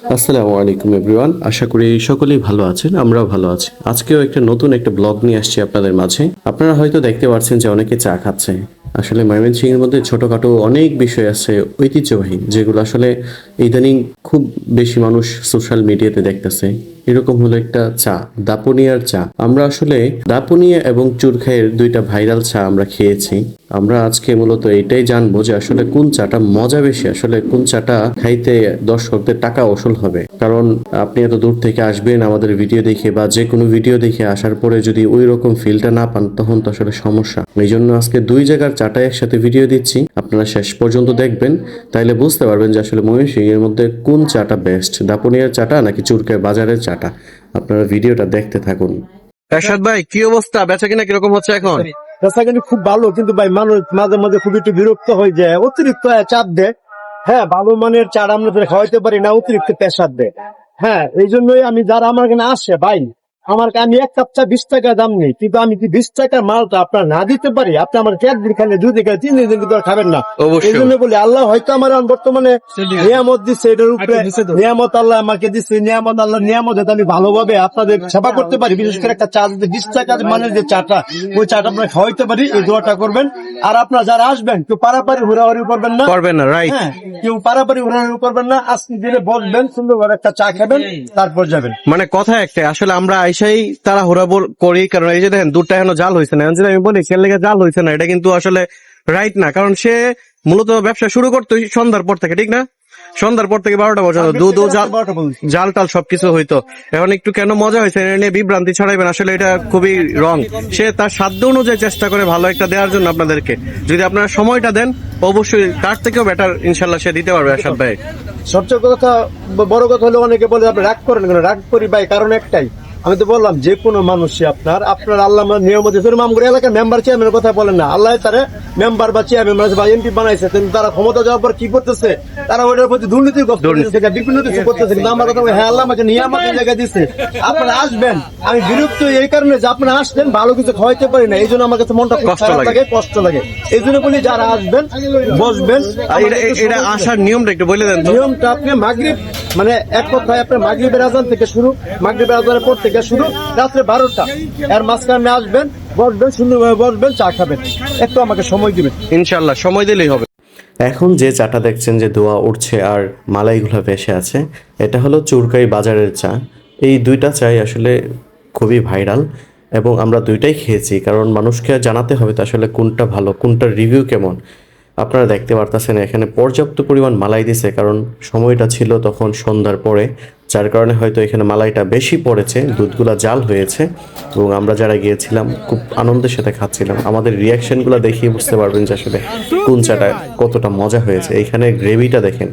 আসসালামু আলাইকুম এভরিওয়ান, আশা করি সকলেই ভালো আছেন। আমরাও ভালো আছি। আজকেও একটা নতুন ব্লগ নিয়ে আসছি আপনাদের মাঝে। আপনারা হয়তো দেখতে পাচ্ছেন যে অনেকে চা খাচ্ছে। আসলে ময়মনসিংহের মধ্যে ছোটখাটো অনেক বিষয় আছে ঐতিহ্যবাহী, যেগুলো আসলে ইদানিং খুব বেশি মানুষ সোশ্যাল মিডিয়াতে দেখতেছে। এরকম হলো একটা চা, দাপুনিয়ার চা। আমরা আসলে দাপুনিয়া এবং চুরখাইয়ের দুইটা ভাইরাল চা আমরা খেয়েছি। আমরা আজকে মূলত এটাই জানবো যে আসলে কোন চাটা মজা বেশি, আসলে কোন চাটা খাইতে দর্শকদের টাকা ওসুল হবে। কারণ আপনি এত দূর থেকে আসবেন আমাদের ভিডিও দেখে বা যে কোনো ভিডিও দেখে আসার পরে যদি ওই রকম ফিলটা না পান, তখন তো আসলে সমস্যা। এই জন্য আজকে দুই জায়গার চাটা একসাথে ভিডিও দিচ্ছি, আপনারা শেষ পর্যন্ত দেখবেন, তাইলে বুঝতে পারবেন যে আসলে ময়মনসিংহের মধ্যে কোন চাটা বেস্ট, দাপুনিয়ার চাটা নাকি চুরখাই বাজারের চাটা। আপনারা ভিডিওটা দেখতে থাকুন। এরশাদ ভাই, কি অবস্থা? বেচা কিনা কিরকম হচ্ছে এখন? রাস্তা কিন্তু খুব ভালো, কিন্তু ভাই মানুষ মাঝে মাঝে খুব একটু বিরক্ত হয়ে যায়, অতিরিক্ত চাপ দেয়। হ্যাঁ, ভালো মানের চার আমরা তো খাওয়াইতে পারি না, অতিরিক্ত প্রেসার দেয়। হ্যাঁ, এই জন্যই আমি যারা আমার এখানে আসে ভাই, আমি এক কাপ চা 20 টাকা দাম নেই, কিন্তু আমি কি 20 টাকার মালটা আপনার না দিতে পারি? আপনি আমার একদিন খাইলে 2 দিন খাইলে 3 দিন কিন্তু আর খাবেন না। অবশ্যই। এই জন্য বলি, আল্লাহ হয়তো আমার বর্তমানে নিয়ামত দিচ্ছে, এটার উপরে নিয়ামত আল্লাহ আমাকে দিচ্ছে, নিয়ামত আল্লাহ নিয়ামত, যাতে আমি ভালোভাবে আপনাদের সেবা করতে পারি। বিশেষ করে একটা চা যদি 20 টাকার মানের যে চাটা, ওই চাটা আপনার খাওয়াইতে পারি, এই দোয়াটা করবেন। আর আপনার যারা আসবেন, কেউ পারাপারি হুড়াহুড়ি করবেন না, করবেন না, রাইট? হ্যাঁ, কেউ পারাপারি হুড়াহুড়ি করবেন না। আজকে দিনে বসবেন, সুন্দরভাবে একটা চা খাবেন, তারপর যাবেন। মানে কথা একটা, আসলে আমরা আইসাই তারা হুড়াবোর করি, কারণ এই যে দেখেন দুধটা এখনো জাল হয়েছে না। এখন যদি আমি বলি খেলে জাল হয়েছে না, এটা কিন্তু আসলে রাইট না। কারণ সে মূলত ব্যবসা শুরু করতো সন্ধ্যার পর থেকে, ঠিক না? সন্ধ্যার পর থেকে 12টা পর্যন্ত দুধ ও জাল টাল সবকিছু হইতো। এখন একটু কেন মজা হয়েছে এটা নিয়ে বিভ্রান্তি ছড়াইবেন, আসলে এটা খুবই রং। সে তার সাধ্য অনুযায়ী চেষ্টা করে ভালো একটা দেওয়ার জন্য আপনাদেরকে। যদি আপনারা সময়টা দেন, অবশ্যই তার থেকেও বেটার ইনশাল্লাহ সে দিতে পারবে। এরশাদ ভাই, সবচেয়ে কথা, বড় কথা হলো, অনেকে বলে আপনি রাগ করেন কেন? রাগ করি ভাই কারণ একটাই, আমি তো বললাম যে কোনো মানুষই আপনার আল্লাহ নিয়ম আমগুলো এলাকার মেম্বার চেয়ারম্যানের কথা বলেন না, আল্লাহ তারা মেম্বার বা চেয়ারম্যান বা এমপি বানাইছে, কিন্তু তারা ক্ষমতা যাওয়ার পর কি করতেছে, তারা ওইটার প্রতি দুর্নীতি বিভিন্ন কিছু করতেছে। কিন্তু আমার কথা, হ্যাঁ, আল্লাহ আমাকে নিয়ামত জায়গায় দিচ্ছে, আপনারা আসবেন। আমি বিরক্ত এই কারণে যে আপনারা আসবেন, ভালো কিছু খাওয়াইতে পারি না, এই জন্য আমার কাছে মনটা খারাপ লাগে, কষ্ট লাগে। এই জন্য বলি, যারা আসবেন বসবেন। এটা আসার নিয়মটা একটু বলে দেন। নিয়মটা আপনি মাগরিব, মানে এক কথায় আপনার মাগরিবের আজান থেকে শুরু, মাগরিবের আজানের পর থেকে শুরু, রাত্রে 12টা, এর মাঝখানে আসবেন, বসবেন, সুন্দরভাবে বসবেন, চা খাবেন। একটু আমাকে সময় দিবেন, ইনশাল্লাহ সময় দিলেই হবে। এখন যে চাটা দেখছেন যে ধোয়া উঠছে আর মালাইগুলো ভেসে আছে, এটা হলো চুরখাই বাজারের চা। এই দুইটা চাই আসলে খুবই ভাইরাল এবং আমরা দুইটাই খেয়েছি, কারণ মানুষকে জানাতে হবে তো আসলে কোনটা ভালো, কোনটার রিভিউ কেমন। আপনারা দেখতে পারতেছেন এখানে পর্যাপ্ত পরিমাণ মালাই দিছে, কারণ সময়টা ছিল তখন সন্ধ্যার পরে, যার কারণে হয়তো এখানে মালাইটা বেশি পড়েছে, দুধগুলা জাল হয়েছে। এবং আমরা যারা গিয়েছিলাম খুব আনন্দের সাথে খাচ্ছিলাম। আমাদের রিয়াকশনগুলো দেখিয়ে বুঝতে পারবেন যে আসলে কোন চাটা কতটা মজা হয়েছে। এইখানে গ্রেভিটা দেখেন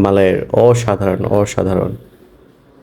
মালাইয়ের, অসাধারণ অসাধারণ।